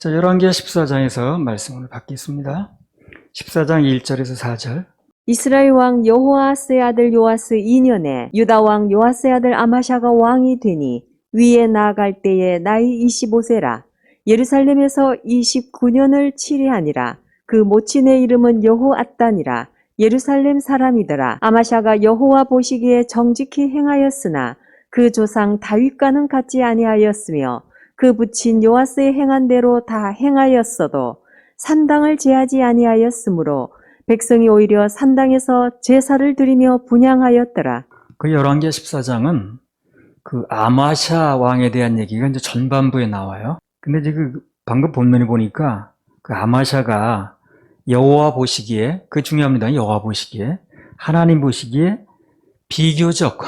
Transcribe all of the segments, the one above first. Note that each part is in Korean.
자, 열왕기하 14장에서 말씀을 받겠습니다. 14장 1절에서 4절. 이스라엘 왕 여호아스의 아들 요아스 2년에 유다 왕 요아스의 아들 아마샤가 왕이 되니 위에 나아갈 때에 나이 25세라. 예루살렘에서 29년을 치리하니라. 그 모친의 이름은 여호앗단이라. 예루살렘 사람이더라. 아마샤가 여호와 보시기에 정직히 행하였으나 그 조상 다윗과는 같지 아니하였으며 그 부친 요아스의 행한 대로 다 행하였어도 산당을 제하지 아니하였으므로 백성이 오히려 산당에서 제사를 드리며 분향하였더라. 그 열왕기하 14장은 그 아마샤 왕에 대한 얘기가 이제 전반부에 나와요. 근데 이제 방금 본문에 보니까 그 아마샤가 여호와 보시기에, 그 중요합니다. 여호와 보시기에, 하나님 보시기에 비교적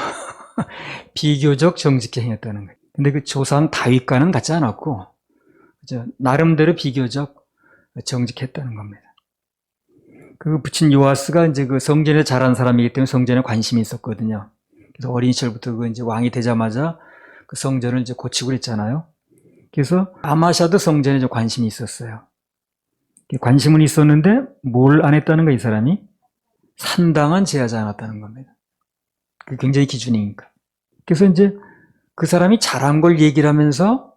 정직히 행했다는 거예요. 근데 그 조상 다윗과는 같지 않았고, 그죠? 나름대로 비교적 정직했다는 겁니다. 그 부친 요아스가 이제 그 성전에 자란 사람이기 때문에 성전에 관심이 있었거든요. 그래서 어린 시절부터 그 이제 왕이 되자마자 그 성전을 이제 고치고 그랬잖아요. 그래서 아마샤도 성전에 좀 관심이 있었어요. 관심은 있었는데 뭘 안 했다는 거야, 이 사람이? 산당은 제하지 않았다는 겁니다. 그게 굉장히 기준이니까. 그래서 이제 그 사람이 잘한 걸 얘기를 하면서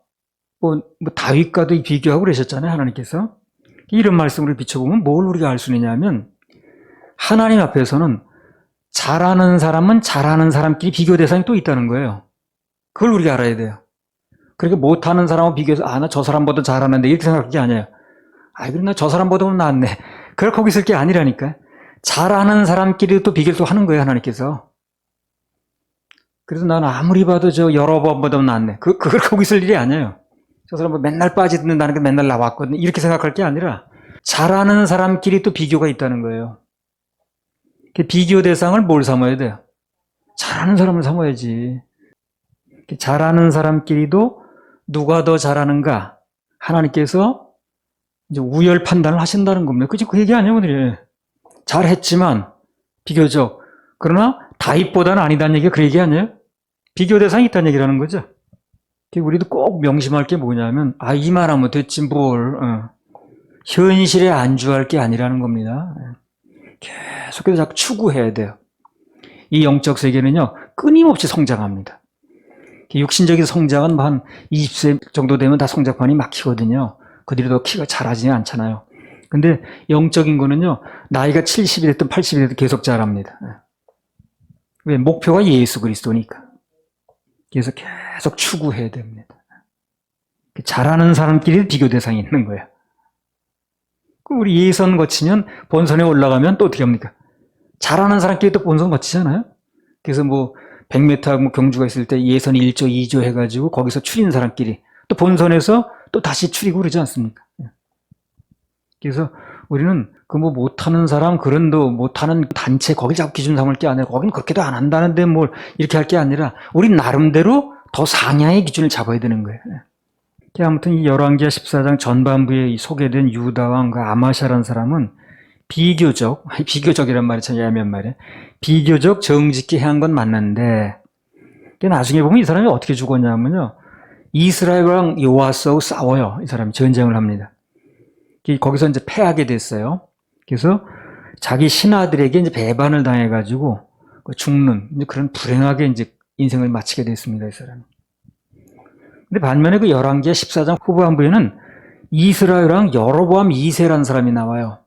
뭐 다윗과도 비교하고 그러셨잖아요, 하나님께서. 이런 말씀으로 비춰보면 뭘 우리가 알 수 있냐면, 하나님 앞에서는 잘하는 사람은 잘하는 사람끼리 비교 대상이 또 있다는 거예요. 그걸 우리가 알아야 돼요. 그러니까 못하는 사람하고 비교해서 나 저 사람보다 잘하는데 이렇게 생각할 게 아니에요. 그럼 나 저 사람보다 낫네. 그걸 거기 있을 게 아니라니까. 잘하는 사람끼리 또 비교를 또 하는 거예요, 하나님께서. 그래서 나는 아무리 봐도 저 여러 번보다 낫네. 그걸 거기 있을 일이 아니에요. 저 사람 뭐 맨날 빠지는다는 게 맨날 나왔거든. 이렇게 생각할 게 아니라 잘하는 사람끼리 또 비교가 있다는 거예요. 비교 대상을 뭘 삼아야 돼요? 잘하는 사람을 삼아야지. 잘하는 사람끼리도 누가 더 잘하는가? 하나님께서 이제 우열 판단을 하신다는 겁니다. 그치? 그 얘기 아니에요, 오늘이. 잘했지만 비교적. 그러나 다윗보다는 아니다는 얘기가 그 얘기 아니에요? 비교 대상이 있다는 얘기라는 거죠. 우리도 꼭 명심할 게 뭐냐면, 이만하면 됐지 뭘. 현실에 안주할 게 아니라는 겁니다. 계속해서 자꾸 추구해야 돼요. 이 영적 세계는요, 끊임없이 성장합니다. 육신적인 성장은 한 20세 정도 되면 다 성장판이 막히거든요. 그들도 키가 자라지는 않잖아요. 근데 영적인 거는요, 나이가 70이 됐든 80이 됐든 계속 자랍니다. 왜? 목표가 예수 그리스도니까. 그래서 계속 추구해야 됩니다. 잘하는 사람끼리 비교 대상이 있는 거예요. 우리 예선 거치면 본선에 올라가면 또 어떻게 합니까? 잘하는 사람끼리 또 본선 거치잖아요. 그래서 뭐 100m 경주가 있을 때 예선 1조, 2조 해가지고 거기서 추린 사람끼리 또 본선에서 또 다시 추리고 그러지 않습니까? 그래서 우리는 그 뭐 못하는 사람, 그런도 못하는 단체 거기 자꾸 기준 삼을 게 아니라, 거긴 그렇게도 안 한다는데 뭘 이렇게 할 게 아니라 우린 나름대로 더 상향의 기준을 잡아야 되는 거예요. 아무튼 이 열왕기하 14장 전반부에 소개된 유다왕 그 아마샤라는 사람은 비교적이란 말이 참 애매한 말이에요. 비교적 정직히 행한 건 맞는데, 나중에 보면 이 사람이 어떻게 죽었냐면요, 이스라엘 왕 요아스하고 싸워요. 이 사람이 전쟁을 합니다. 거기서 이제 패하게 됐어요. 그래서 자기 신하들에게 이제 배반을 당해가지고 죽는 이제 그런 불행하게 이제 인생을 마치게 됐습니다, 이 사람이. 근데 반면에 그 열왕기하 14장 후반부에는 이스라엘 왕 여로보암 2세라는 사람이 나와요.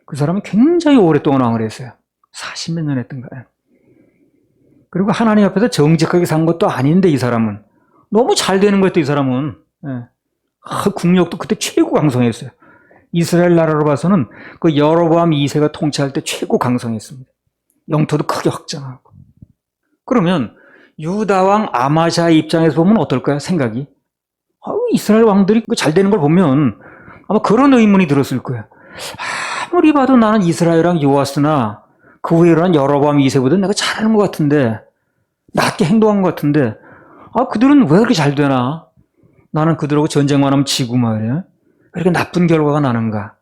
그 사람은 굉장히 오랫동안 왕을 했어요. 40몇 년 했던가요. 그리고 하나님 앞에서 정직하게 산 것도 아닌데, 이 사람은 너무 잘 되는 거였죠, 이 사람은. 국력도 그때 최고 강성했어요. 이스라엘 나라로 봐서는 그 여로보암 2세가 통치할 때 최고 강성했습니다. 영토도 크게 확장하고. 그러면 유다 왕 아마샤 입장에서 보면 어떨까요? 생각이. 이스라엘 왕들이 잘 되는 걸 보면 아마 그런 의문이 들었을 거예요. 아무리 봐도 나는 이스라엘 왕 요아스나 그 후에 한 여로보암 2세보다 내가 잘하는 것 같은데, 낫게 행동한 것 같은데, 그들은 왜 그렇게 잘 되나? 나는 그들하고 전쟁만 하면 지고 말이야. 왜 이렇게 나쁜 결과가 나는가?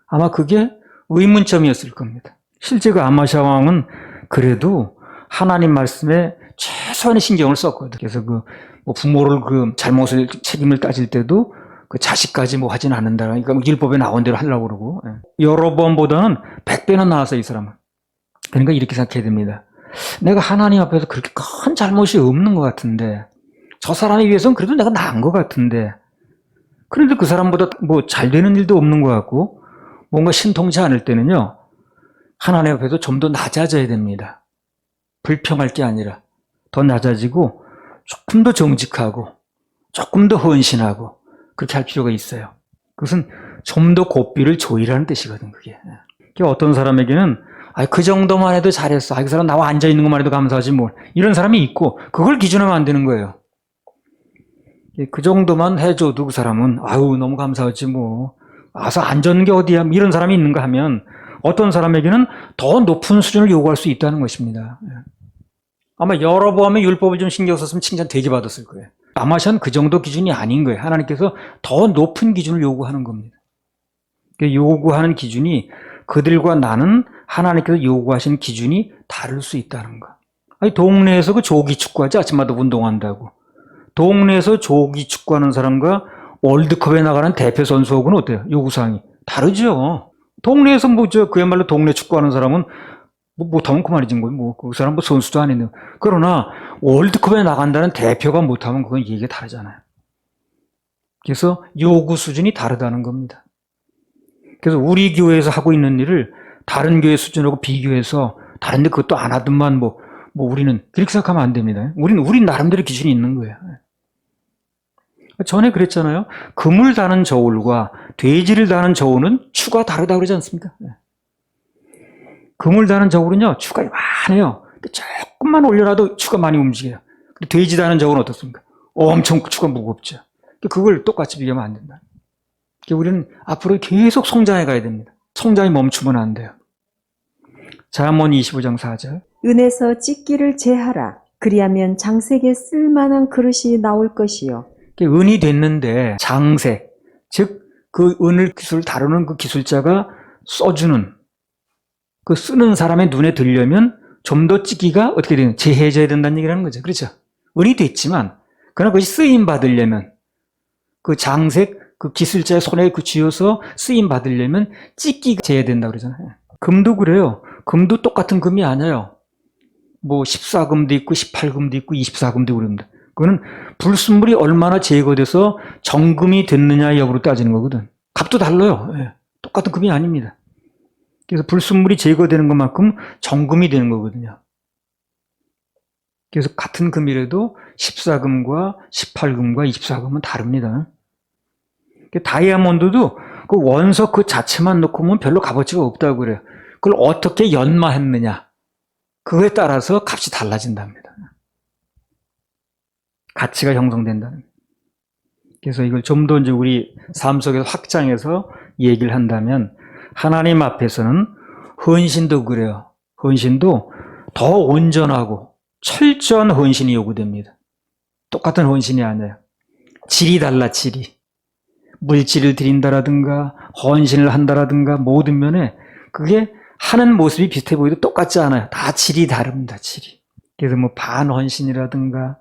아마 그게 의문점이었을 겁니다. 실제 그 아마샤 왕은 그래도 하나님 말씀에 최소한의 신경을 썼거든. 그래서 뭐 부모를 잘못을 책임을 따질 때도 그 자식까지 뭐 하진 않는다. 그러니까 율법에 나온 대로 하려고 그러고. 여로보암보다는 100배는 나았어요, 이 사람은. 그러니까 이렇게 생각해야 됩니다. 내가 하나님 앞에서 그렇게 큰 잘못이 없는 것 같은데, 저 사람에 비해서는 그래도 내가 나은 것 같은데, 그런데 그 사람보다 뭐 잘 되는 일도 없는 것 같고, 뭔가 신통치 않을 때는요, 하나님 앞에서 좀 더 낮아져야 됩니다. 불평할 게 아니라 더 낮아지고 조금 더 정직하고 조금 더 헌신하고 그렇게 할 필요가 있어요. 그것은 좀 더 고삐를 조이라는 뜻이거든, 그게. 어떤 사람에게는 그 정도만 해도 잘했어. 그 사람 나와 앉아있는 것만 해도 감사하지 뭘. 이런 사람이 있고 그걸 기준하면 안 되는 거예요. 그 정도만 해줘도 그 사람은 너무 감사하지 뭐. 와서 앉았는 게 어디야. 이런 사람이 있는가 하면 어떤 사람에게는 더 높은 수준을 요구할 수 있다는 것입니다. 아마 여로보암의 율법을 좀 신경 썼으면 칭찬 되게 받았을 거예요. 아마샤는 그 정도 기준이 아닌 거예요. 하나님께서 더 높은 기준을 요구하는 겁니다. 요구하는 기준이 그들과 나는 하나님께서 요구하신 기준이 다를 수 있다는 거. 동네에서 그 조기 축구하지, 아침마다 운동한다고. 동네에서 조기 축구하는 사람과 월드컵에 나가는 대표 선수하고는 어때요? 요구사항이 다르죠. 동네에서 그야말로 동네 축구하는 사람은 못하면 그만이지 그 사람 선수도 아닌데. 그러나 월드컵에 나간다는 대표가 못하면 그건 얘기가 다르잖아요. 그래서 요구 수준이 다르다는 겁니다. 그래서 우리 교회에서 하고 있는 일을 다른 교회 수준하고 비교해서 다른데 그것도 안 하더만 우리는 그렇게 생각하면 안 됩니다. 우린 나름대로 기준이 있는 거예요. 전에 그랬잖아요. 금을 다는 저울과 돼지를 다는 저울은 추가 다르다고 그러지 않습니까? 금을 다는 저울은요, 추가 많아요. 조금만 올려놔도 추가 많이 움직여요. 돼지 다는 저울은 어떻습니까? 엄청 추가 무겁죠. 그걸 똑같이 비교하면 안 된다. 우리는 앞으로 계속 성장해 가야 됩니다. 성장이 멈추면 안 돼요. 잠언 25장 4절. 은에서 찢기를 제하라. 그리하면 장색에 쓸만한 그릇이 나올 것이요. 은이 됐는데 장색, 즉 그 은을 기술 다루는 그 기술자가 써주는 그 쓰는 사람의 눈에 들려면 좀 더 찢기가 어떻게 되는 제해져야 된다는 얘기라는 거죠. 그렇죠? 은이 됐지만 그러나 그것이 쓰임 받으려면 그 장색 그 기술자의 손에 쥐어서 쓰임 받으려면 찢기가 제해야 된다고 그러잖아요. 금도 그래요. 금도 똑같은 금이 아니에요. 14금도 있고 18금도 있고 24금도 그럽니다. 그거는 불순물이 얼마나 제거돼서 정금이 됐느냐 여부로 따지는 거거든. 값도 달라요. 똑같은 금이 아닙니다. 그래서 불순물이 제거되는 것만큼 정금이 되는 거거든요. 그래서 같은 금이라도 14금과 18금과 24금은 다릅니다. 다이아몬드도 그 원석 그 자체만 놓고 보면 별로 값어치가 없다고 그래요. 그걸 어떻게 연마했느냐. 그거에 따라서 값이 달라진답니다. 가치가 형성된다는. 그래서 이걸 좀 더 이제 우리 삶 속에서 확장해서 얘기를 한다면 하나님 앞에서는 헌신도 그래요. 헌신도 더 온전하고 철저한 헌신이 요구됩니다. 똑같은 헌신이 아니에요. 질이 달라, 질이. 물질을 드린다라든가 헌신을 한다라든가 모든 면에 그게 하는 모습이 비슷해 보여도 똑같지 않아요. 다 질이 다릅니다, 질이. 그래서 반헌신이라든가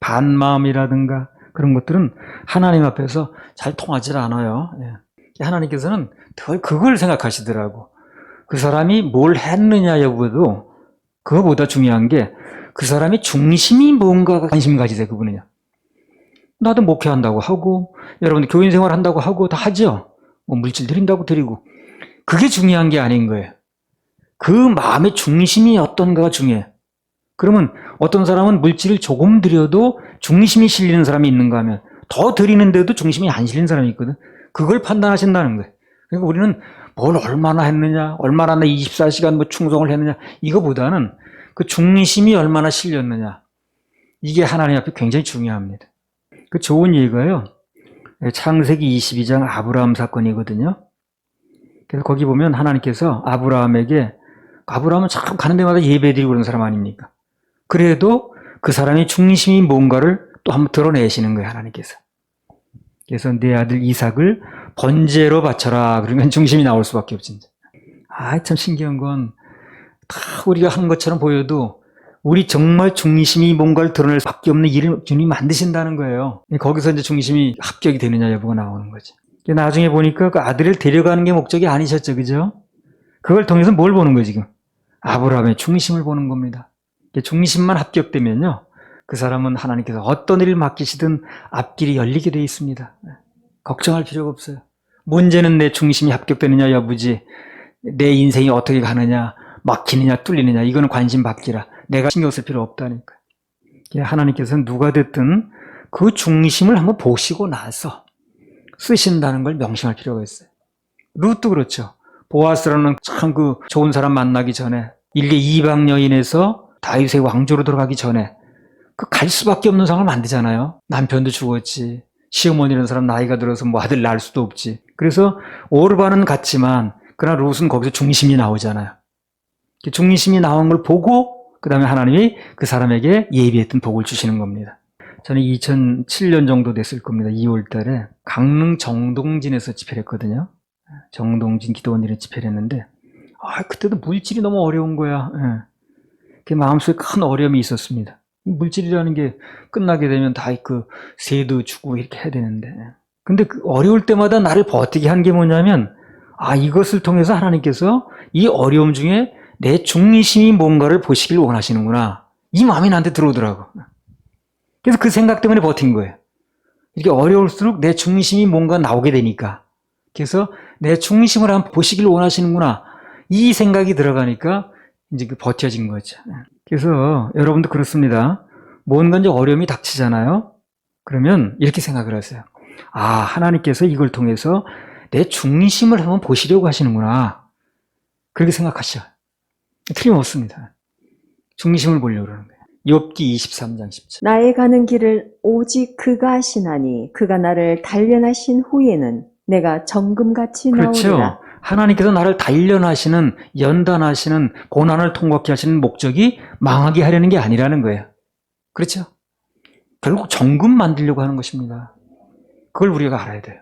반마음이라든가 그런 것들은 하나님 앞에서 잘 통하지 않아요. 하나님께서는 더 그걸 생각하시더라고. 그 사람이 뭘 했느냐 여부도 그거보다 중요한 게 그 사람이 중심이 뭔가 관심 가지세요, 그분은요. 나도 목회한다고 하고 여러분들 교인 생활한다고 하고 다 하죠. 물질 드린다고 드리고 그게 중요한 게 아닌 거예요. 그 마음의 중심이 어떤가가 중요해요. 그러면 어떤 사람은 물질을 조금 드려도 중심이 실리는 사람이 있는가 하면 더 드리는데도 중심이 안 실리는 사람이 있거든. 그걸 판단하신다는 거예요. 그러니까 우리는 뭘 얼마나 했느냐, 얼마나 24시간 충성을 했느냐 이거보다는 그 중심이 얼마나 실렸느냐 이게 하나님 앞에 굉장히 중요합니다. 그 좋은 예가요. 창세기 22장 아브라함 사건이거든요. 그래서 거기 보면 하나님께서 아브라함은 참 가는 데마다 예배드리고 그런 사람 아닙니까? 그래도 그 사람의 중심이 뭔가를 또 한번 드러내시는 거예요, 하나님께서. 그래서 내 아들 이삭을 번제로 바쳐라. 그러면 중심이 나올 수밖에 없지. 참 신기한 건 다 우리가 한 것처럼 보여도 우리 정말 중심이 뭔가를 드러낼 수밖에 없는 일을 주님이 만드신다는 거예요. 거기서 이제 중심이 합격이 되느냐 여부가 나오는 거지. 나중에 보니까 그 아들을 데려가는 게 목적이 아니셨죠. 그죠? 그걸 통해서 뭘 보는 거예요, 지금? 아브라함의 중심을 보는 겁니다. 중심만 합격되면요. 그 사람은 하나님께서 어떤 일을 맡기시든 앞길이 열리게 되어 있습니다. 걱정할 필요가 없어요. 문제는 내 중심이 합격되느냐 여부지, 내 인생이 어떻게 가느냐, 막히느냐 뚫리느냐, 이거는 관심 받기라. 내가 신경 쓸 필요 없다니까. 하나님께서는 누가 됐든 그 중심을 한번 보시고 나서 쓰신다는 걸 명심할 필요가 있어요. 룻도 그렇죠. 보아스라는 참 그 좋은 사람 만나기 전에, 일개 이방 여인에서 다윗의 왕조로 들어가기 전에 그 갈 수밖에 없는 상황을 만들잖아요. 남편도 죽었지, 시어머니라는 사람 나이가 들어서 뭐 아들 낳을 수도 없지. 그래서 오르반은 같지만 그러나 룻은 거기서 중심이 나오잖아요. 중심이 나온 걸 보고 그 다음에 하나님이 그 사람에게 예비했던 복을 주시는 겁니다. 저는 2007년 정도 됐을 겁니다. 2월 달에 강릉 정동진에서 집회를 했거든요. 정동진 기도원들이 집회를 했는데, 그때도 물질이 너무 어려운 거야. 그 마음속에 큰 어려움이 있었습니다. 물질이라는 게 끝나게 되면 다 그 세도 주고 이렇게 해야 되는데. 근데 그 어려울 때마다 나를 버티게 한 게 뭐냐면, 이것을 통해서 하나님께서 이 어려움 중에 내 중심이 뭔가를 보시길 원하시는구나. 이 마음이 나한테 들어오더라고. 그래서 그 생각 때문에 버틴 거예요. 이렇게 어려울수록 내 중심이 뭔가 나오게 되니까. 그래서 내 중심을 한번 보시길 원하시는구나. 이 생각이 들어가니까 이제 그 버텨진 거죠. 그래서 여러분도 그렇습니다. 뭔가 이제 어려움이 닥치잖아요. 그러면 이렇게 생각을 하세요. 하나님께서 이걸 통해서 내 중심을 한번 보시려고 하시는구나. 그렇게 생각하시죠. 틀림없습니다. 중심을 보려고 그러는 거예요. 욥기 23장 10절. 나의 가는 길을 오직 그가 하시나니 그가 나를 단련하신 후에는 내가 정금같이 그렇죠. 나오리라. 하나님께서 나를 단련하시는, 연단하시는, 고난을 통과케 하시는 목적이 망하게 하려는 게 아니라는 거예요. 그렇죠? 결국 정금 만들려고 하는 것입니다. 그걸 우리가 알아야 돼요.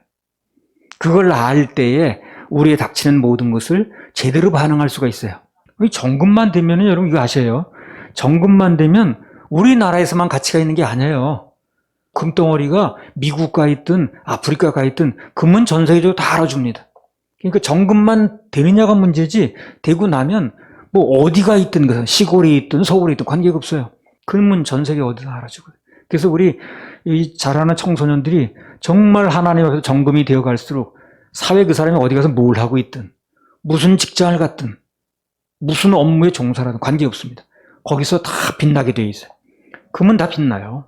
그걸 알 때에 우리에 닥치는 모든 것을 제대로 반응할 수가 있어요. 정금만 되면은 여러분 이거 아셔요? 정금만 되면 우리나라에서만 가치가 있는 게 아니에요. 금덩어리가 미국 가 있든 아프리카 가 있든 금은 전 세계적으로 다 알아줍니다. 그러니까 정금만 되느냐가 문제지, 되고 나면 뭐 어디가 있든, 시골에 있든 서울에 있든 관계가 없어요. 금은 전 세계 어디다 알아주고요. 그래서 우리 이 자라는 청소년들이 정말 하나님 앞에서 정금이 되어 갈수록 사회 그 사람이 어디 가서 뭘 하고 있든, 무슨 직장을 갖든, 무슨 업무에 종사하든 관계없습니다. 거기서 다 빛나게 되어 있어요. 금은 다 빛나요.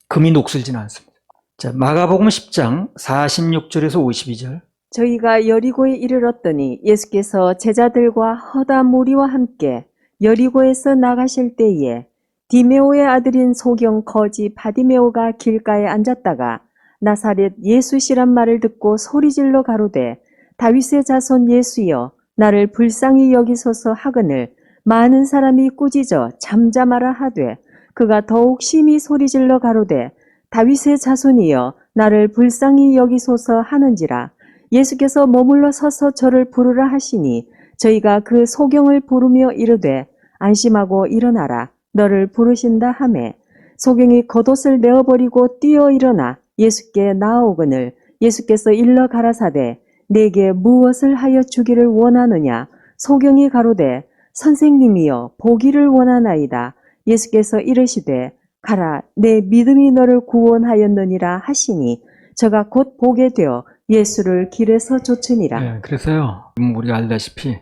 금이 녹슬지는 않습니다. 자, 마가복음 10장 46절에서 52절. 저희가 여리고에 이르렀더니 예수께서 제자들과 허다 무리와 함께 여리고에서 나가실 때에 디메오의 아들인 소경 거지 바디메오가 길가에 앉았다가 나사렛 예수시란 말을 듣고 소리질러 가로되 다윗의 자손 예수여 나를 불쌍히 여기소서 하거늘 많은 사람이 꾸짖어 잠잠하라 하되 그가 더욱 심히 소리질러 가로되 다윗의 자손이여 나를 불쌍히 여기소서 하는지라. 예수께서 머물러 서서 저를 부르라 하시니 저희가 그 소경을 부르며 이르되 안심하고 일어나라 너를 부르신다 하매 소경이 겉옷을 내어버리고 뛰어 일어나 예수께 나아오거늘 예수께서 일러 가라사대 내게 무엇을 하여 주기를 원하느냐. 소경이 가로되 선생님이여 보기를 원하나이다. 예수께서 이르시되 가라 내 믿음이 너를 구원하였느니라 하시니 저가 곧 보게 되어 예수를 길에서 쫓으니라. 네, 그래서요, 우리가 알다시피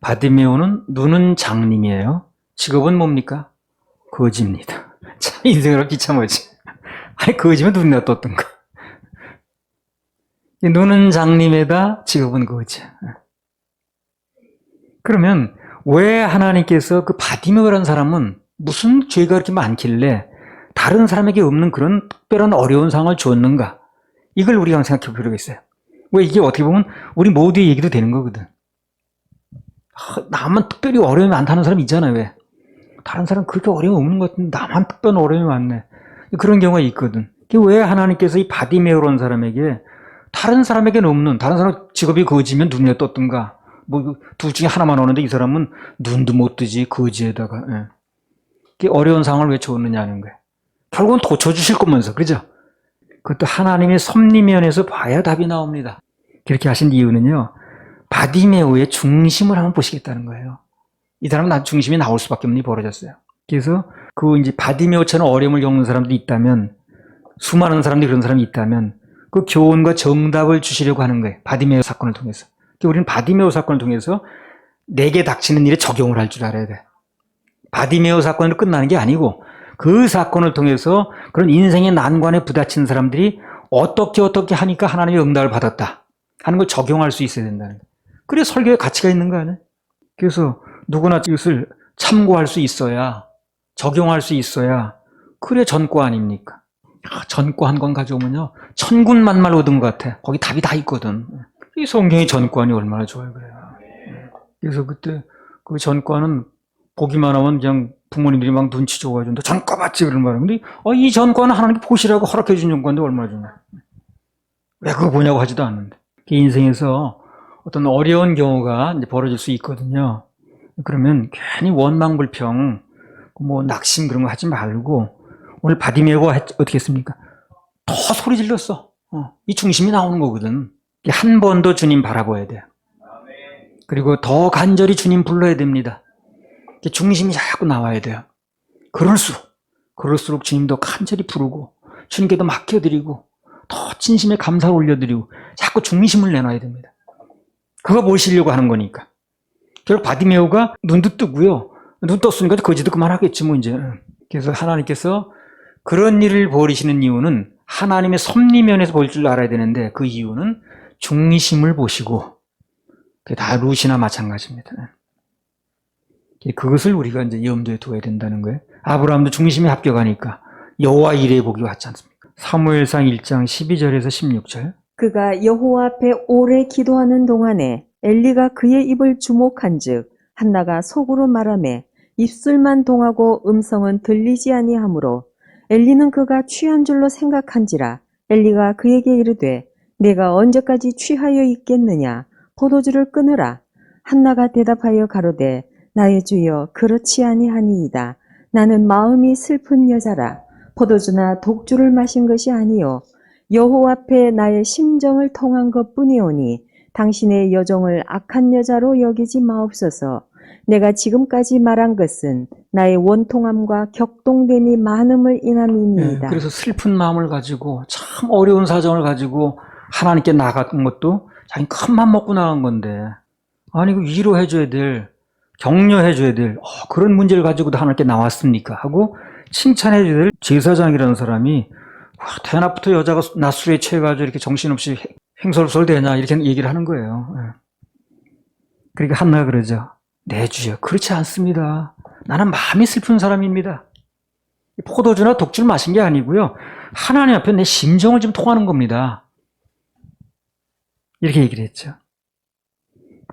바디메오는 눈은 장님이에요. 직업은 뭡니까? 거지입니다. 참 인생으로 비참하지. 거지면 눈이 떴던가. 눈은 장님에다 직업은 거지. 그러면 왜 하나님께서 그 바디메오라는 사람은 무슨 죄가 그렇게 많길래 다른 사람에게 없는 그런 특별한 어려운 상황을 주었는가? 이걸 우리가 생각해 볼 필요가 있어요. 왜 이게 어떻게 보면 우리 모두의 얘기도 되는 거거든. 나만 특별히 어려움이 많다는 사람 있잖아요. 왜? 다른 사람 그렇게 어려움이 없는 것 같은데 나만 특별한 어려움이 많네. 그런 경우가 있거든. 왜 하나님께서 이 바디메오라는 사람에게 다른 사람에게는 없는, 다른 사람 직업이 거지면 눈에 떴든가 뭐 둘 중에 하나만 오는데 이 사람은 눈도 못 뜨지 거지에다가. 어려운 상황을 왜 줬느냐는 거예요. 결국은 고쳐주실 거면서, 그죠? 그것도 하나님의 섭리면에서 봐야 답이 나옵니다. 그렇게 하신 이유는요, 바디메오의 중심을 한번 보시겠다는 거예요. 이 사람은 중심이 나올 수밖에 없는 일이 벌어졌어요. 그래서 이제 바디메오처럼 어려움을 겪는 사람들이 있다면, 수많은 사람들이 그런 사람이 있다면, 그 교훈과 정답을 주시려고 하는 거예요. 바디메오 사건을 통해서. 우리는 바디메오 사건을 통해서 내게 닥치는 일에 적용을 할 줄 알아야 돼. 바디메오 사건으로 끝나는 게 아니고 그 사건을 통해서 그런 인생의 난관에 부딪힌 사람들이 어떻게 하니까 하나님의 응답을 받았다 하는 걸 적용할 수 있어야 된다는 거예요. 그래 설교에 가치가 있는 거 아니에요? 그래서 누구나 이것을 참고할 수 있어야, 적용할 수 있어야 그래 전과 아닙니까? 전과 한 권 가져오면요 천군만말 얻은 것 같아. 거기 답이 다 있거든. 이 성경의 전과니 얼마나 좋아요. 그래요. 그래서 그때 그 전과는 보기만 하면 그냥 부모님들이 막 눈치 줘가지고 너 전과 맞지? 그런 말이야. 근데 이 전과는 하나님 보시라고 허락해 준 전과인데 얼마나 좋냐. 왜 그거 보냐고 하지도 않는데. 인생에서 어떤 어려운 경우가 이제 벌어질 수 있거든요. 그러면 괜히 원망불평, 뭐 낙심 그런 거 하지 말고 오늘 바디메오가 어떻게 했습니까? 더 소리 질렀어. 이 중심이 나오는 거거든. 한 번 더 주님 바라봐야 돼요. 그리고 더 간절히 주님 불러야 됩니다. 중심이 자꾸 나와야 돼요. 그럴수록 주님도 간절히 부르고 주님께도 맡겨드리고 더 진심의 감사를 올려드리고 자꾸 중심을 내놔야 됩니다. 그거 모시려고 하는 거니까. 결국 바디메오가 눈도 뜨고요. 눈 떴으니까 거지도 그만하겠지 뭐 이제. 그래서 하나님께서 그런 일을 벌이시는 이유는 하나님의 섭리면에서 볼 줄 알아야 되는데 그 이유는 중심을 보시고 그게 다 루시나 마찬가지입니다. 그것을 우리가 이제 염두에 두어야 된다는 거예요. 아브라함도 중심에 합격하니까 여호와 이레의 복이 왔지 않습니까? 사무엘상 1장 12절에서 16절. 그가 여호와 앞에 오래 기도하는 동안에 엘리가 그의 입을 주목한즉 한나가 속으로 말하매 입술만 동하고 음성은 들리지 아니하므로 엘리는 그가 취한 줄로 생각한지라. 엘리가 그에게 이르되 내가 언제까지 취하여 있겠느냐? 포도주를 끊으라. 한나가 대답하여 가로되 나의 주여 그렇지 아니하니이다. 나는 마음이 슬픈 여자라. 포도주나 독주를 마신 것이 아니요 여호와 앞에 나의 심정을 통한 것뿐이오니 당신의 여종을 악한 여자로 여기지 마옵소서. 내가 지금까지 말한 것은 나의 원통함과 격동됨이 많음을 인함이니이다. 그래서 슬픈 마음을 가지고 참 어려운 사정을 가지고 하나님께 나간 것도 자기 큰 맘 먹고 나간 건데 아니 그 위로해줘야 될, 격려해줘야 될 그런 문제를 가지고도 하나님께 나왔습니까? 하고 칭찬해줘야 될 제사장이라는 사람이 태어나부터 여자가 낮술에 취해가지고 이렇게 정신없이 횡설수설 되냐 이렇게 얘기를 하는 거예요. 그러니까 한나가 그러죠. 내 주여 그렇지 않습니다. 나는 마음이 슬픈 사람입니다. 포도주나 독주를 마신 게 아니고요. 하나님 앞에 내 심정을 좀 통하는 겁니다. 이렇게 얘기를 했죠.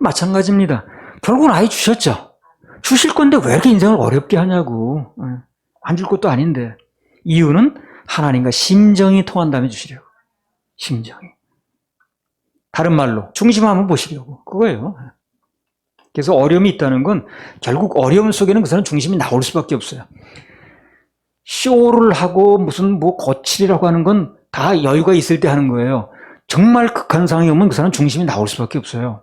마찬가지입니다. 결국은 아이 주셨죠. 주실 건데 왜 이렇게 인생을 어렵게 하냐고. 안 줄 것도 아닌데. 이유는 하나님과 심정이 통한다면 주시려고. 심정이. 다른 말로 중심 한번 보시려고. 그거예요. 그래서 어려움이 있다는 건 결국 어려움 속에는 그 사람 중심이 나올 수밖에 없어요. 쇼를 하고 무슨 뭐 거칠이라고 하는 건 다 여유가 있을 때 하는 거예요. 정말 극한 상황이 오면 그 사람 중심이 나올 수밖에 없어요.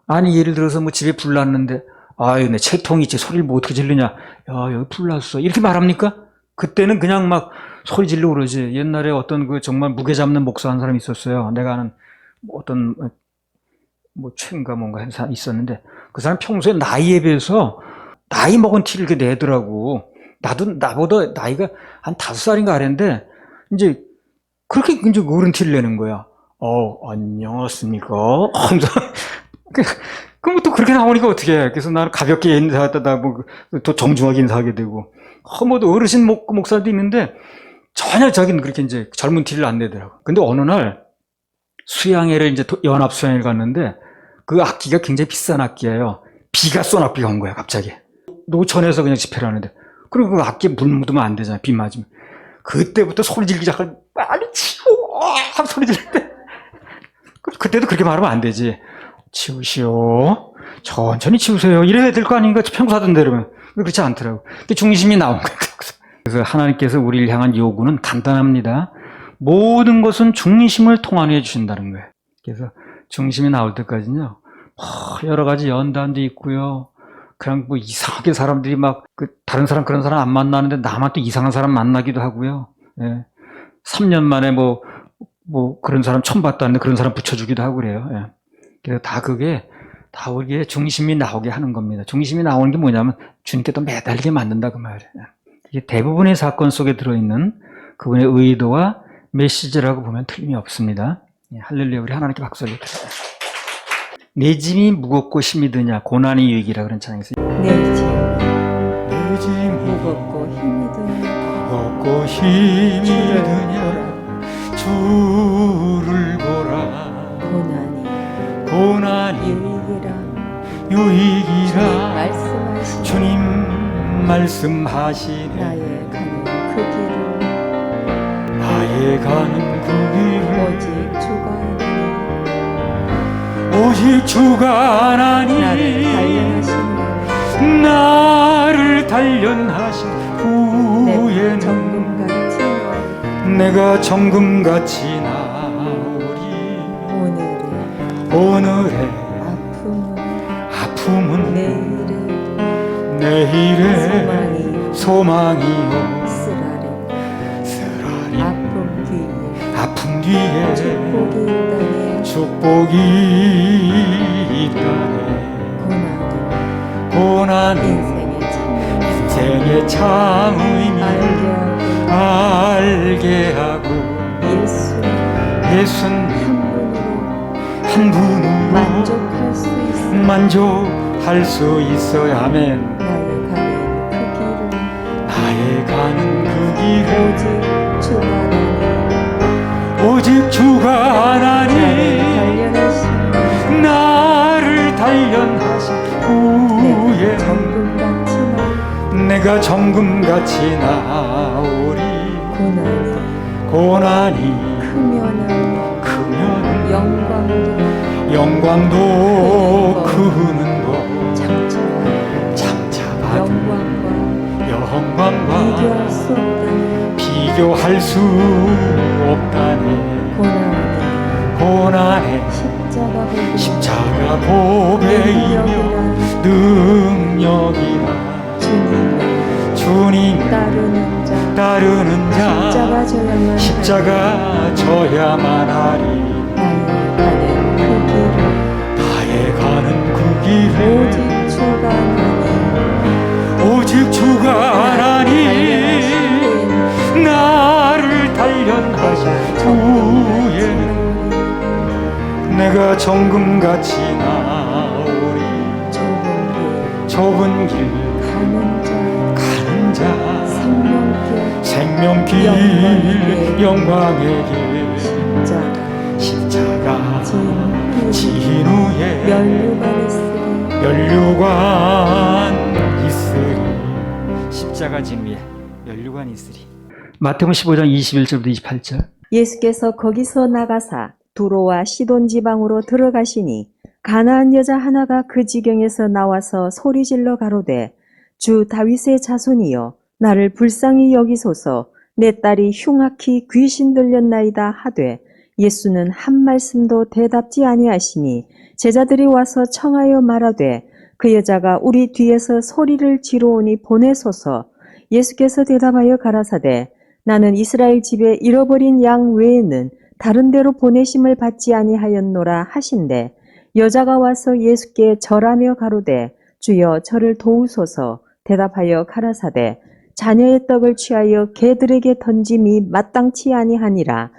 아니 예를 들어서 뭐 집에 불 났는데 아유 내 채통이 있지 소리를 뭐 어떻게 지르냐. 야 여기 불 났어. 이렇게 말합니까? 그때는 그냥 막 소리 지르고 그러지. 옛날에 어떤 그 정말 무게 잡는 목사 한 사람이 있었어요. 내가 아는 어떤 뭐 최인가 뭔가 있었는데 그 사람 평소에 나이에 비해서 나이 먹은 티를 이렇게 내더라고. 나보다 나이가 한 5살인가 아래인데 이제 그렇게 이제 어른 티를 내는 거야. 안녕하십니까. 그럼 또 그렇게 나오니까 어떻게 해. 그래서 나는 가볍게 인사하다가 또 정중하게 인사하게 되고. 뭐 어르신 목사도 있는데 전혀 자기는 그렇게 이제 젊은 티를 안 내더라고. 근데 어느 날 수양회를 이제 연합 수양회를 갔는데 그 악기가 굉장히 비싼 악기예요. 비가 쏜 악기가 온 거야, 갑자기. 노천에서 그냥 집회를 하는데. 그리고 그 악기에 물 묻으면 안 되잖아, 비 맞으면. 그때부터 소리 지르기 시작하면 빨리 치워! 하고 소리 지를 때. 그때도 그렇게 말하면 안 되지. 치우시오. 천천히 치우세요. 이래야 될 거 아닌가? 평소 하던 대로면. 그렇지 않더라고. 중심이 나온 거예요. 그래서 하나님께서 우리를 향한 요구는 간단합니다. 모든 것은 중심을 통한해 주신다는 거예요. 그래서 중심이 나올 때까지는요, 여러 가지 연단도 있고요. 그냥 뭐 이상하게 사람들이 막, 다른 사람 그런 사람 안 만나는데 나만 또 이상한 사람 만나기도 하고요. 예. 3년 만에 뭐 그런 사람 처음 봤다는데 그런 사람 붙여주기도 하고 그래요. 예. 그래서 그게 다 우리의 중심이 나오게 하는 겁니다. 중심이 나오는 게 뭐냐면 주님께 또 매달리게 만든다 그 말이에요. 이게 대부분의 사건 속에 들어있는 그분의 의도와 메시지라고 보면 틀림이 없습니다. 예, 할렐루야, 우리 하나님께 박수 올려드립니다. 내 짐이 무겁고 힘이 드냐, 고난이 유익이라 그런 찬양에서 내 짐 내 짐이 무겁고 힘이 드냐 무겁고 힘이 드냐 주를 보라 고난이 유익이라 말씀하시네 주님 말씀하시네 나의 가는 그 길을 오직 주가 하나니 나를 단련하신 후에는 내가 정금같이 나오리 오늘의 아픔은 내일의 소망이요 쓰라린 아픔 뒤에 축복이 있다네 고난은 인생의 참 의미를 알게 하고 예수님 한 분으로 만족할 수 있어야 하면 나의 가는 그 길을 오직 주가 하나니 나를 단련하신 후에 내가 정금같이 나오리 고난이 크면 영광도 크는 것 장차 받은 영광과 비교할 수 없다네 고난의 십자가 보배이며 능력이라 주님 따르는 자 십자가 져야만 하리 나의 가는 그 길을 오직 주가 하나니 나를 단련하신 후에는 내가 정금같이 나오리 좁은 길 가는 자 생명길 영광의 길 십자가 지인 후에 면류관 있으리 십자가 진 위에 면류관 있으리 마태복음 15장 21절부터 28절 예수께서 거기서 나가사 두로와 시돈 지방으로 들어가시니 가나안 여자 하나가 그 지경에서 나와서 소리질러 가로되 주 다윗의 자손이여 나를 불쌍히 여기소서 내 딸이 흉악히 귀신 들렸나이다 하되 예수는 한 말씀도 대답지 아니하시니 제자들이 와서 청하여 말하되 그 여자가 우리 뒤에서 소리를 지르오니 보내소서. 예수께서 대답하여 가라사대 나는 이스라엘 집에 잃어버린 양 외에는 다른 데로 보내심을 받지 아니하였노라 하신대 여자가 와서 예수께 절하며 가로되 주여 저를 도우소서. 대답하여 가라사대 자녀의 떡을 취하여 개들에게 던짐이 마땅치 아니하니라.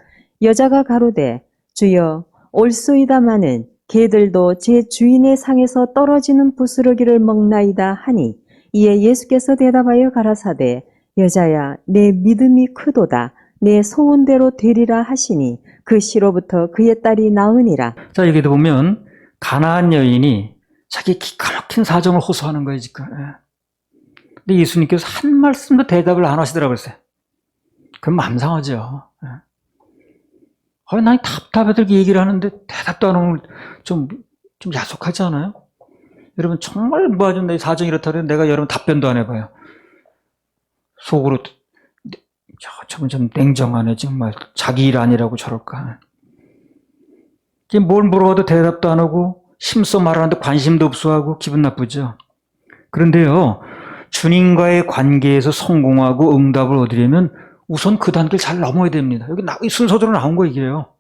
여자가 가로되 주여 올소이다마는 개들도 제 주인의 상에서 떨어지는 부스러기를 먹나이다 하니 이에 예수께서 대답하여 가라사대 여자야 내 믿음이 크도다. 내 소원대로 되리라 하시니 그 시로부터 그의 딸이 나으니라. 자, 여기도 보면 가나안 여인이 자기 기가 막힌 사정을 호소하는 거예요 지금. 근데 예수님께서 한 말씀도 대답을 안 하시더라고요. 그럼 마음 상하죠. 난 답답하게 얘기를 하는데 대답도 안 하면 좀 야속하지 않아요? 여러분 정말 뭐하죠? 내 사정이 이렇다고 내가 여러분 답변도 안 해봐요. 속으로 저분 좀 냉정하네 정말 자기 일 아니라고 저럴까. 뭘 물어봐도 대답도 안 하고 심써 말하는데 관심도 없어하고 기분 나쁘죠. 그런데요, 주님과의 관계에서 성공하고 응답을 얻으려면 우선 그 단계를 잘 넘어야 됩니다. 여기 순서대로 나온 거 이게요.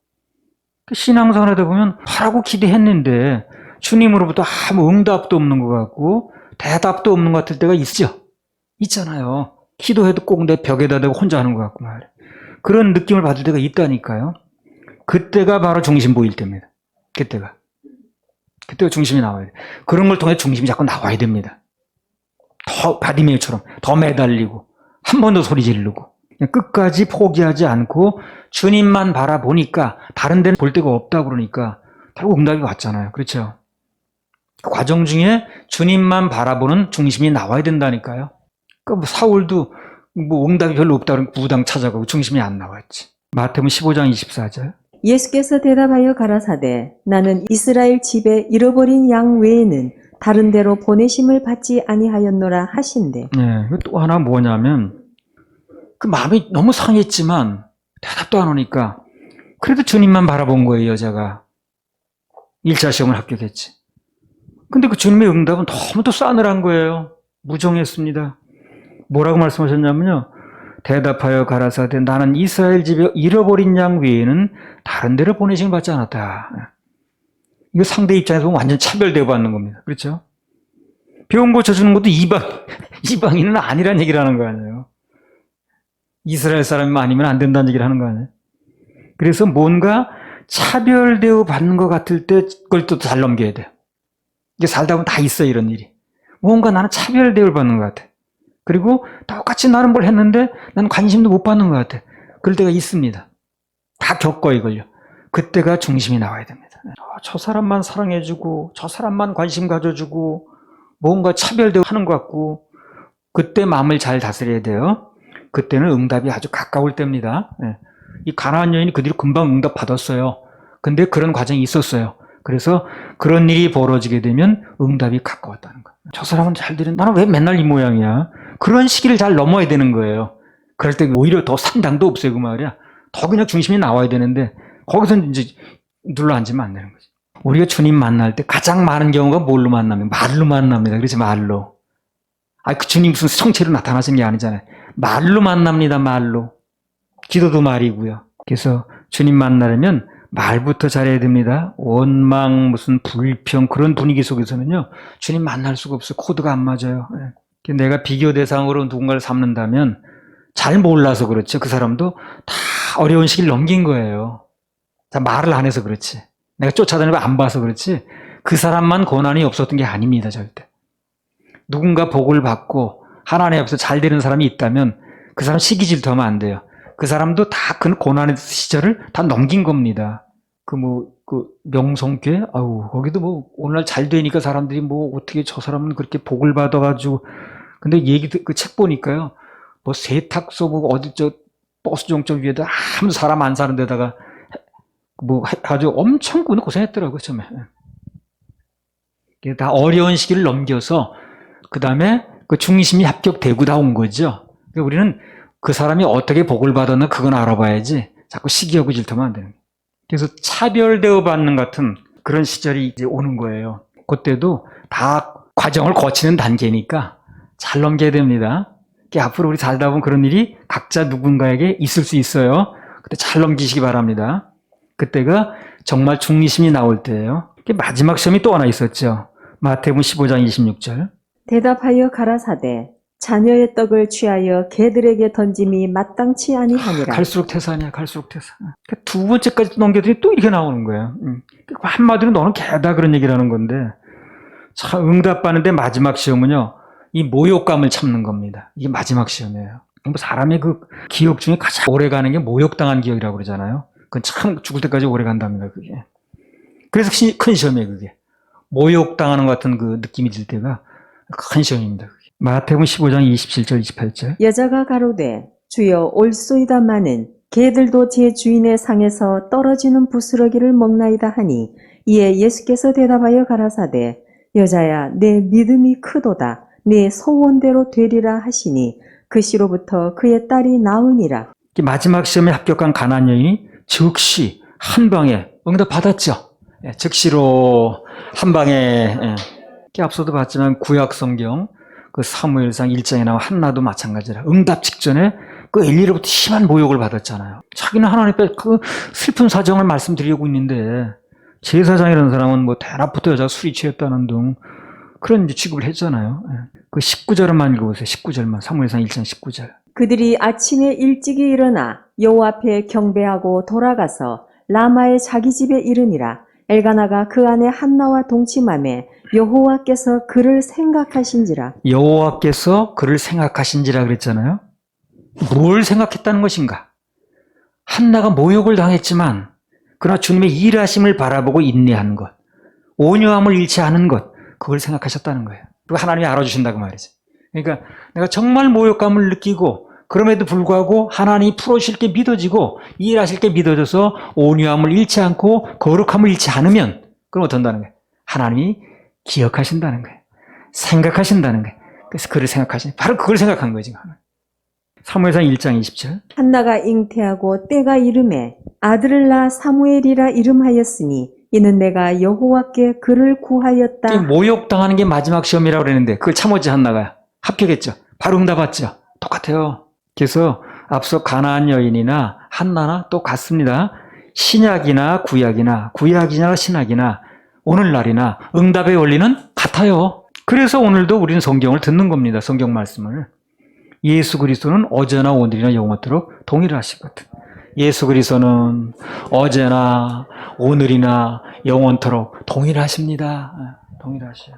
신앙생활 하다 보면 하라고 기대했는데 주님으로부터 아무 응답도 없는 것 같고 대답도 없는 것 같을 때가 있죠. 있잖아요. 기도해도 꼭 내 벽에다 대고 혼자 하는 것 같고 말이에요. 그런 느낌을 받을 때가 있다니까요. 그때가 바로 중심 보일 때입니다. 그때가 중심이 나와야 돼요. 그런 걸 통해 중심이 자꾸 나와야 됩니다. 더 바디메이처럼 더 매달리고 한 번 더 소리 지르고 그냥 끝까지 포기하지 않고 주님만 바라보니까 다른 데는 볼 데가 없다 그러니까 결국 응답이 왔잖아요. 그렇죠? 그 과정 중에 주님만 바라보는 중심이 나와야 된다니까요. 그러니까 뭐 사울도 뭐 응답이 별로 없다 그러면 무당 찾아가고 중심이 안 나왔지. 마태복음 15장 24절. 예수께서 대답하여 가라사대 나는 이스라엘 집에 잃어버린 양 외에는 다른 데로 보내심을 받지 아니하였노라 하신대. 네, 또 하나 뭐냐면 그 마음이 너무 상했지만 대답도 안 오니까 그래도 주님만 바라본 거예요. 여자가 1차 시험을 합격했지. 근데 그 주님의 응답은 너무 또 싸늘한 거예요. 무정했습니다. 뭐라고 말씀하셨냐면요. 대답하여 가라사대 나는 이스라엘 집에 잃어버린 양 외에는 다른 데로 보내심을 받지 않았다. 이거 상대 입장에서 보면 완전 차별대우 받는 겁니다. 그렇죠? 병 고쳐주는 것도 이방인은 아니란 얘기를 하는 거 아니에요. 이스라엘 사람이 아니면 안 된다는 얘기를 하는 거 아니에요. 그래서 뭔가 차별대우 받는 것 같을 때 그걸 또 잘 넘겨야 돼요. 이게 살다 보면 다 있어요, 이런 일이. 뭔가 나는 차별대우를 받는 것 같아. 그리고 똑같이 나는 뭘 했는데 나는 관심도 못 받는 것 같아. 그럴 때가 있습니다. 다 겪어 이걸요. 그때가 중심이 나와야 됩니다. 저 사람만 사랑해주고 저 사람만 관심 가져주고 뭔가 차별대우하는 것 같고 그때 마음을 잘 다스려야 돼요. 그때는 응답이 아주 가까울 때입니다. 이 가나안 여인이 그 뒤로 금방 응답 받았어요. 근데 그런 과정이 있었어요. 그래서 그런 일이 벌어지게 되면 응답이 가까웠다는 거예요. 저 사람은 잘 들은 나는 왜 맨날 이 모양이야. 그런 시기를 잘 넘어야 되는 거예요. 그럴 때 오히려 더 산당도 없어요. 그 말이야. 더 그냥 중심이 나와야 되는데 거기서 이제 눌러앉으면 안 되는 거지. 우리가 주님 만날 때 가장 많은 경우가 뭘로 만나면 말로 만납니다. 그렇지 말로. 그 주님 무슨 성체로 나타나신 게 아니잖아요. 말로 만납니다. 말로. 기도도 말이고요. 그래서 주님 만나려면 말부터 잘해야 됩니다. 원망, 무슨 불평 그런 분위기 속에서는요. 주님 만날 수가 없어요. 코드가 안 맞아요. 내가 비교 대상으로 누군가를 삼는다면 잘 몰라서 그렇죠. 그 사람도 다 어려운 시기를 넘긴 거예요. 말을 안 해서 그렇지. 내가 쫓아다니고 안 봐서 그렇지. 그 사람만 고난이 없었던 게 아닙니다. 절대. 누군가 복을 받고 하나님 앞에서 잘 되는 사람이 있다면 그 사람 시기 질투하면 안 돼요. 그 사람도 다 그 고난의 시절을 다 넘긴 겁니다. 그 명성교회? 거기도 뭐 오늘날 잘 되니까 사람들이 뭐 어떻게 저 사람은 그렇게 복을 받아가지고. 근데 그 책 보니까요. 뭐 세탁소 보고 어디 버스 정점 위에다 아무 사람 안 사는 데다가 뭐 아주 엄청 고생했더라고요, 처음에. 다 어려운 시기를 넘겨서 그 다음에 그 중심이 합격되고 다 온 거죠. 그러니까 우리는 그 사람이 어떻게 복을 받았나 그건 알아봐야지 자꾸 시기하고 질투하면 안 되는 거예요. 그래서 차별대우 받는 같은 그런 시절이 이제 오는 거예요. 그때도 다 과정을 거치는 단계니까 잘 넘겨야 됩니다. 앞으로 우리 살다 보면 그런 일이 각자 누군가에게 있을 수 있어요. 그때 잘 넘기시기 바랍니다. 그때가 정말 중심이 나올 때예요. 마지막 시험이 또 하나 있었죠. 마태복음 15장 26절. 대답하여 가라사대 자녀의 떡을 취하여 개들에게 던짐이 마땅치 아니하니라. 갈수록 태산이야. 갈수록 태산. 두 번째까지 넘겨더니 또 이렇게 나오는 거예요. 한마디로 너는 개다 그런 얘기를 하는 건데 참 응답받는데 마지막 시험은요. 이 모욕감을 참는 겁니다. 이게 마지막 시험이에요. 사람의 그 기억 중에 가장 오래 가는 게 모욕당한 기억이라고 그러잖아요. 그건 참 죽을 때까지 오래 간답니다. 그게. 그래서 큰 시험이에요. 그게. 모욕당하는 것 같은 그 느낌이 들 때가 큰 시험입니다. 그게. 마태복음 15장 27절 28절. 여자가 가로되 주여 올소이다마는 개들도 제 주인의 상에서 떨어지는 부스러기를 먹나이다 하니 이에 예수께서 대답하여 가라사대 여자야, 내 믿음이 크도다. 내 소원대로 되리라 하시니 그 시로부터 그의 딸이 나으니라. 마지막 시험에 합격한 가나안 여인이 즉시 한 방에 응답 받았죠. 예, 즉시로 한 방에. 앞서도 봤지만 구약 성경 그 사무엘상 1장에 나온 한나도 마찬가지라. 응답 직전에 그 엘리로부터 심한 모욕을 받았잖아요. 자기는 하나님 앞에 그 슬픈 사정을 말씀드리고 있는데 제사장이라는 사람은 뭐 대낮부터 여자가 술이 취했다는 등 그런 이제 취급을 했잖아요. 그 19절만 읽어보세요. 19절만. 사무엘상 1장 19절. 그들이 아침에 일찍이 일어나 여호와 앞에 경배하고 돌아가서 라마의 자기 집에 이르니라. 엘가나가 그 안에 한나와 동침하매 여호와께서 그를 생각하신지라. 여호와께서 그를 생각하신지라 그랬잖아요. 뭘 생각했다는 것인가? 한나가 모욕을 당했지만 그러나 주님의 일하심을 바라보고 인내하는 것, 온유함을 잃지 않은 것, 그걸 생각하셨다는 거예요. 그거 하나님이 알아주신다고 말이죠. 그러니까 내가 정말 모욕감을 느끼고 그럼에도 불구하고 하나님이 풀어주실 게 믿어지고 일하실 게 믿어져서 온유함을 잃지 않고 거룩함을 잃지 않으면 그럼 어떤다는 거예요? 하나님이 기억하신다는 거예요. 생각하신다는 거예요. 그래서 그를 생각하시니 바로 그걸 생각한 거예요. 지금. 사무엘상 1장 20절. 한나가 잉태하고 때가 이름에 아들을 낳아 사무엘이라 이름하였으니 이는 내가 여호와께 그를 구하였다. 모욕당하는 게 마지막 시험이라고 그랬는데 그걸 참았지 한나가. 합격했죠. 바로 응답 받죠. 똑같아요. 그래서 앞서 가나안 여인이나 한나나 똑같습니다. 신약이나 구약이나 신약이나 오늘날이나 응답의 원리는 같아요. 그래서 오늘도 우리는 성경을 듣는 겁니다. 성경 말씀을. 예수 그리스도는 어제나 오늘이나 영원토록 동일하시거든. 예수 그리스도는 어제나 오늘이나 영원토록 동일하십니다. 동일하셔요.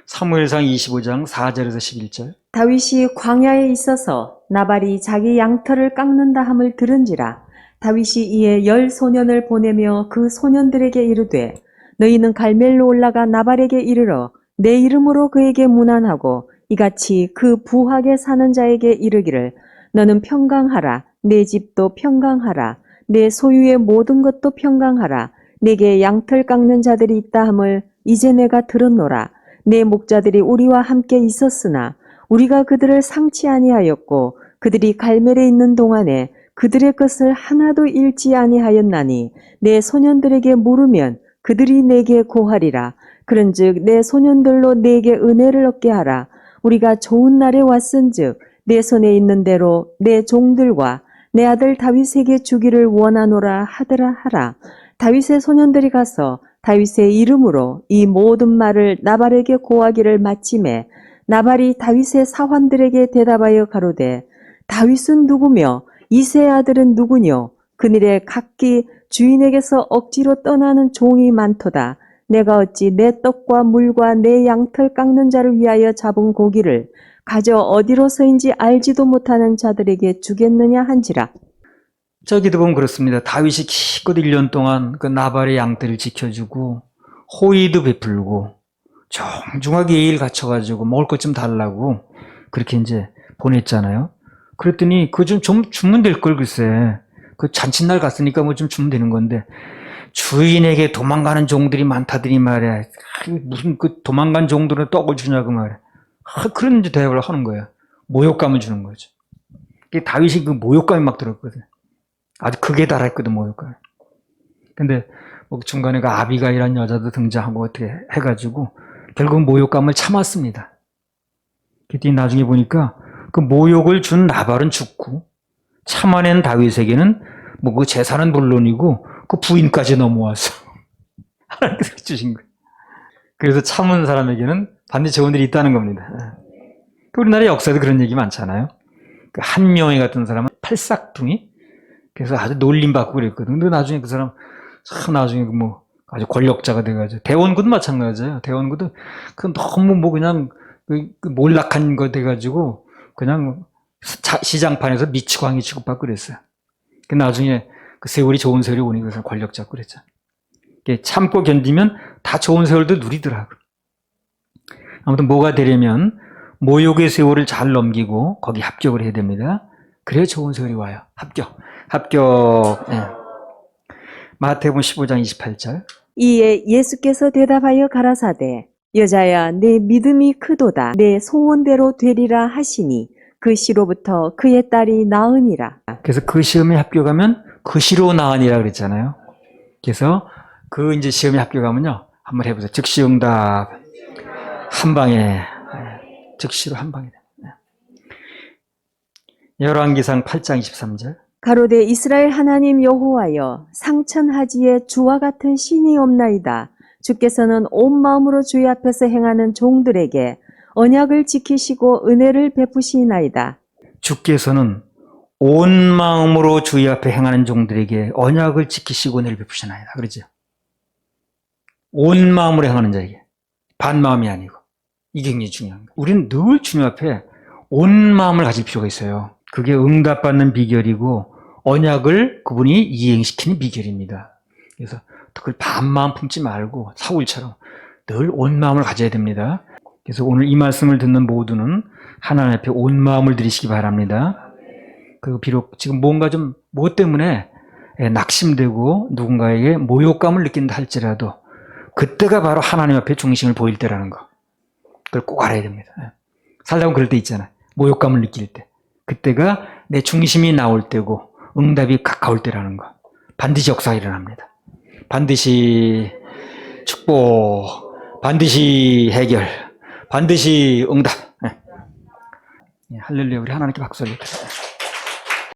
사무엘상 25장 4절에서 11절. 다윗이 광야에 있어서 나발이 자기 양털을 깎는다 함을 들은지라. 다윗이 이에 10소년을 보내며 그 소년들에게 이르되 너희는 갈멜로 올라가 나발에게 이르러 내 이름으로 그에게 문안하고 이같이 그 부하게 사는 자에게 이르기를 너는 평강하라. 내 집도 평강하라. 내 소유의 모든 것도 평강하라. 내게 양털 깎는 자들이 있다 함을 이제 내가 들었노라. 내 목자들이 우리와 함께 있었으나 우리가 그들을 상치 아니하였고 그들이 갈멜에 있는 동안에 그들의 것을 하나도 잃지 아니하였나니 내 소년들에게 물으면 그들이 내게 고하리라. 그런즉 내 소년들로 내게 은혜를 얻게 하라. 우리가 좋은 날에 왔은즉 내 손에 있는 대로 내 종들과 내 아들 다윗에게 주기를 원하노라 하더라 하라. 다윗의 소년들이 가서 다윗의 이름으로 이 모든 말을 나발에게 고하기를 마침에 나발이 다윗의 사환들에게 대답하여 가로되 다윗은 누구며 이새의 아들은 누구뇨? 그늘에 각기 주인에게서 억지로 떠나는 종이 많도다. 내가 어찌 내 떡과 물과 내 양털 깎는 자를 위하여 잡은 고기를 가져 어디로서인지 알지도 못하는 자들에게 주겠느냐 한지라. 저기도 보면 그렇습니다. 다윗이 기껏 1년 동안 그 나발의 양떼를 지켜주고 호의도 베풀고 정중하게 예의를 갖춰가지고 먹을 것 좀 달라고 그렇게 이제 보냈잖아요. 그랬더니 그거 좀 주면 될 걸 글쎄. 그 잔칫날 갔으니까 뭐 좀 주면 되는 건데 주인에게 도망가는 종들이 많다더니 말이야. 무슨 그 도망간 종들은 떡을 주냐고 말이야. 그런 이제 대답을 하는 거예요. 모욕감을 주는 거죠. 다윗이 그 모욕감이 막 들었거든. 아주 극에 달했거든, 모욕감이. 근데 뭐 중간에 그 아비가이라는 여자도 등장하고 어떻게 해가지고 결국 모욕감을 참았습니다. 그랬더니 나중에 보니까 그 모욕을 준 나발은 죽고 참아낸 다윗에게는 뭐 그 재산은 물론이고 그 부인까지 넘어와서 하나님께서 주신 거예요. 그래서 참은 사람에게는 반드시 좋은 일이 있다는 겁니다. 우리나라 역사에도 그런 얘기 많잖아요. 그 한명희 같은 사람은 팔싹둥이 그래서 아주 놀림받고 그랬거든. 근데 나중에 그 사람 참 나중에 뭐 아주 권력자가 돼가지고 대원구도 마찬가지예요. 대원구도 그 너무 뭐 그냥 그 몰락한 거 돼가지고 그냥 시장판에서 미치광이 취급받고 그랬어요. 그 나중에 그 세월이 좋은 세월이 오니 그래서 권력 잡고 그랬죠. 참고 견디면 다 좋은 세월도 누리더라고. 아무튼 뭐가 되려면 모욕의 세월을 잘 넘기고 거기 합격을 해야 됩니다. 그래야 좋은 세월이 와요. 합격. 예. 마태복음 15장 28절. 이에 예수께서 대답하여 가라사대 여자야 내 믿음이 크도다 내 소원대로 되리라 하시니 그 시로부터 그의 딸이 나으니라. 그래서 그 시험에 합격하면 그 시로 나으니라 그랬잖아요. 그래서 그 이제 시험에 합격하면요. 한번 해보세요. 즉시응답 한 방에 즉시로 한 방에. 열왕기상 8장 23절. 가로되 이스라엘 하나님 여호와여 상천하지에 주와 같은 신이 없나이다. 주께서는 온 마음으로 주의 앞에서 행하는 종들에게 언약을 지키시고 은혜를 베푸시나이다. 주께서는 온 마음으로 주의 앞에 행하는 종들에게 언약을 지키시고 은혜를 베푸시나이다. 그러죠. 온 마음으로 행하는 자에게. 반마음이 아니고. 이게 굉장히 중요한 거예요. 우리는 늘 주님 앞에 온 마음을 가질 필요가 있어요. 그게 응답받는 비결이고 언약을 그분이 이행시키는 비결입니다. 그래서 그걸 반마음 품지 말고 사울처럼 늘 온 마음을 가져야 됩니다. 그래서 오늘 이 말씀을 듣는 모두는 하나님 앞에 온 마음을 들이시기 바랍니다. 그리고 비록 지금 뭔가 좀 뭐 때문에 낙심되고 누군가에게 모욕감을 느낀다 할지라도 그때가 바로 하나님 앞에 중심을 보일 때라는 거. 그걸 꼭 알아야 됩니다. 살다 보면 그럴 때 있잖아요. 모욕감을 느낄 때. 그때가 내 중심이 나올 때고 응답이 가까울 때라는 거. 반드시 역사가 일어납니다. 반드시 축복, 반드시 해결, 반드시 응답. 할렐루야, 우리 하나님께 박수 올려드립니다.